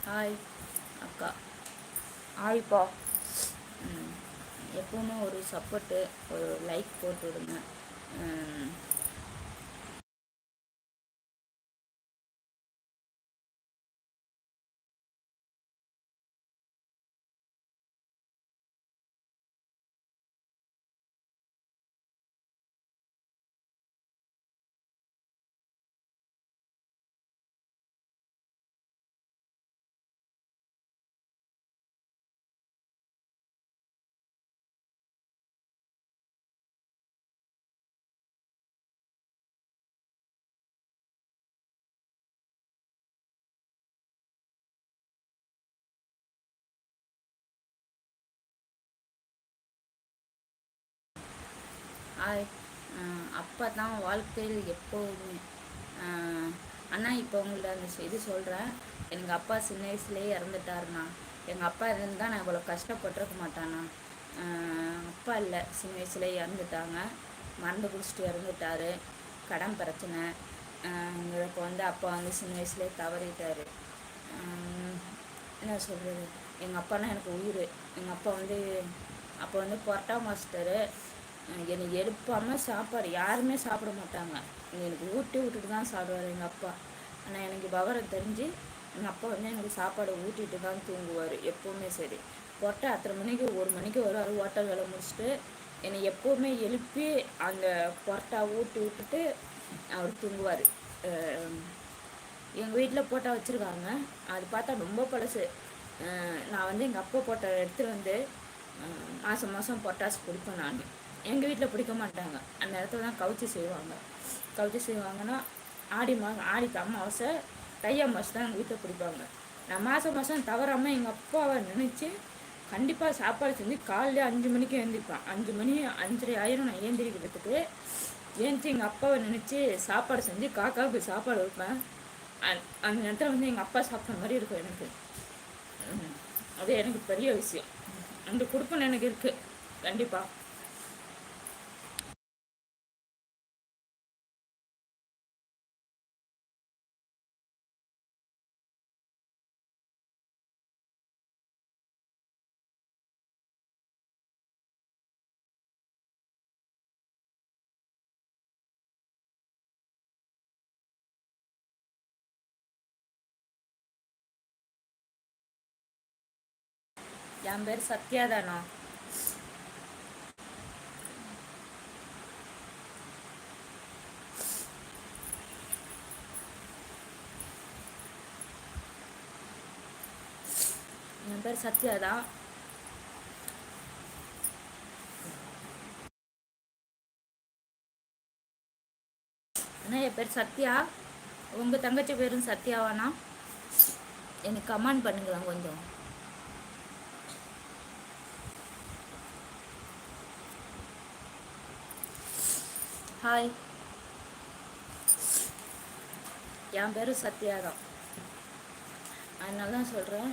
Hi அக்கா. ஹாய்ப்பா. எப்பவுமே ஒரு சப்போர்ட்டு, ஒரு லைக் போட்டு விடுங்க. ஹாய். அப்பா தான் வாழ்க்கையில் எப்போதுமே. அண்ணா, இப்போ உங்கள்ட்ட அந்த இது சொல்கிறேன். எங்கள் அப்பா சின்ன வயசுலேயே இறந்துட்டாருண்ணா. எங்கள் அப்பா இருந்தால் நான் இவ்வளோ கஷ்டப்பட்டிருக்க மாட்டானா. அப்பா இல்லை, சின்ன வயசுலேயே இறந்துட்டாங்க. மருந்து குடிச்சிட்டு இறந்துட்டாரு. கடன் பிரச்சனை. இப்போ அப்பா சின்ன வயசுலேயே தவறிட்டார். என்ன சொல்கிறது, எங்கள் அப்பானா எனக்கு உயிர். எங்கள் அப்பா அப்போ பொரோட்டா மாஸ்டரு. என்னை எழுப்பாமல் சாப்பாடு யாருமே சாப்பிட மாட்டாங்க. எனக்கு ஊட்டி விட்டுட்டு தான் சாப்பிடுவார் எங்கள் அப்பா. ஆனால் எனக்கு விவரம் தெரிஞ்சு எங்கள் அப்பா எனக்கு சாப்பாடை ஊட்டிட்டு தான் தூங்குவார் எப்போவுமே. சரி, பொரோட்டா 1 மணிக்கு வருவார். ஹோட்டல் வேலை முடிச்சுட்டு என்னை எப்போவுமே எழுப்பி அந்த பொரோட்டா ஊட்டி விட்டுட்டு அவர் தூங்குவார். எங்கள் வீட்டில் போட்டா வச்சுருக்காங்க. அது பார்த்தா ரொம்ப பழசு. நான் எங்கள் அப்பா போட்டா எடுத்துகிட்டு மாதம் மாதம் பொட்டாசு குடிப்பேன். நான் எங்கள் வீட்டில் பிடிக்க மாட்டாங்க. அந்த இடத்துல தான் கவுச்சி செய்வாங்க. கவுச்சி செய்வாங்கன்னா ஆடி அமாவாசை, தை அமாவாசை தான் எங்கள் வீட்டில் பிடிப்பாங்க. நான் மாதம் தவறாமல் எங்கள் அப்பாவை நினச்சி கண்டிப்பாக சாப்பாடு செஞ்சு காலையில் 5 மணிக்கு எழுந்திருப்பேன். 5 மணி 5:30 ஆயிரம் நான் ஏந்திரிக்கிறதுக்கு. ஏந்திச்சு எங்கள் அப்பாவை நினச்சி சாப்பாடு செஞ்சு காக்காவுக்கு சாப்பாடு வைப்பேன். அந்த நேரத்தில் எங்கள் அப்பா சாப்பிட்ற மாதிரி இருக்கும் எனக்கு. அது எனக்கு பெரிய விஷயம். அந்த குடுப்பனை எனக்கு இருக்குது கண்டிப்பாக. என் பேர் சத்யாதானா. என் பேர் சத்யாதான். அண்ணா, என் பேர் சத்யா. உங்கள் தங்கச்சி பேரும் சத்யாவாண்ணா? எனக்கு கமெண்ட் பண்ணுங்களா கொஞ்சம். ஹாய். என் பேர் சத்யாதான். அதனால தான் சொல்கிறேன்.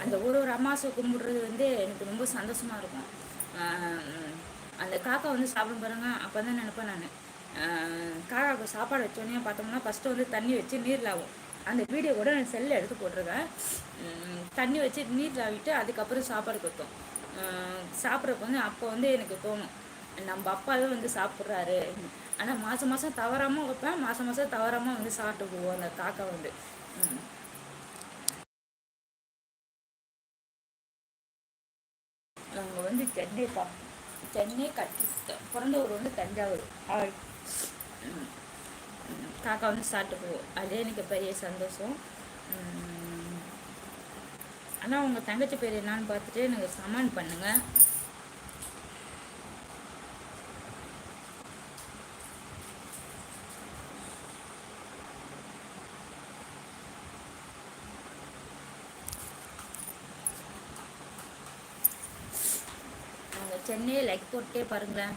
அந்த ஒரு அமாவாசை கும்பிடுறது எனக்கு ரொம்ப சந்தோஷமாக இருக்கும். அந்த காக்கா சாப்பிட பாருங்க. அப்போ தான் நினைப்பேன் நான், காக்காவுக்கு சாப்பாடு வச்சோன்னே பார்த்தோம்னா ஃபஸ்ட்டு தண்ணி வச்சு நீர் லாவும். அந்த வீடியோ கூட நான் செல்லில் எடுத்து போட்டிருக்கேன். தண்ணி வச்சு நீர் லாவிட்டு அதுக்கப்புறம் சாப்பாடு கொடுத்தோம். சாப்பிட்றப்ப அப்போ எனக்கு தோணும், நம்ம அப்பா தான் சாப்பிட்றாரு. ஆனால் மாதம் தவறாமல் வைப்பேன். மாதம் தவறாமல் சாப்பிட்டு போவோம் அந்த காக்கா நாங்கள் சென்னைப்பா. சென்னை கட்டி பிறந்த ஊர் தஞ்சாவூர். காக்கா சாப்பிட்டு போவோம். அதே எனக்கு பெரிய சந்தோஷம். ஆனால் உங்கள் தங்கச்சி பேர் என்னான்னு பார்த்துட்டு எனக்கு கமெண்ட் பண்ணுங்கள். சென்னையை லைக் போட்டே பாருங்களேன்.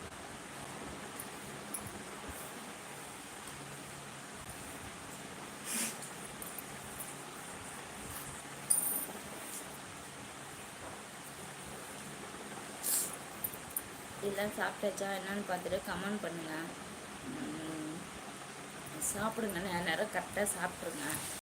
இதெல்லாம் சாப்பிட்டாச்சா என்னன்னு பார்த்துட்டு கமெண்ட் பண்ணுங்க. சாப்பிடுங்க, நேரம் கரெக்டாக சாப்பிட்ருங்க.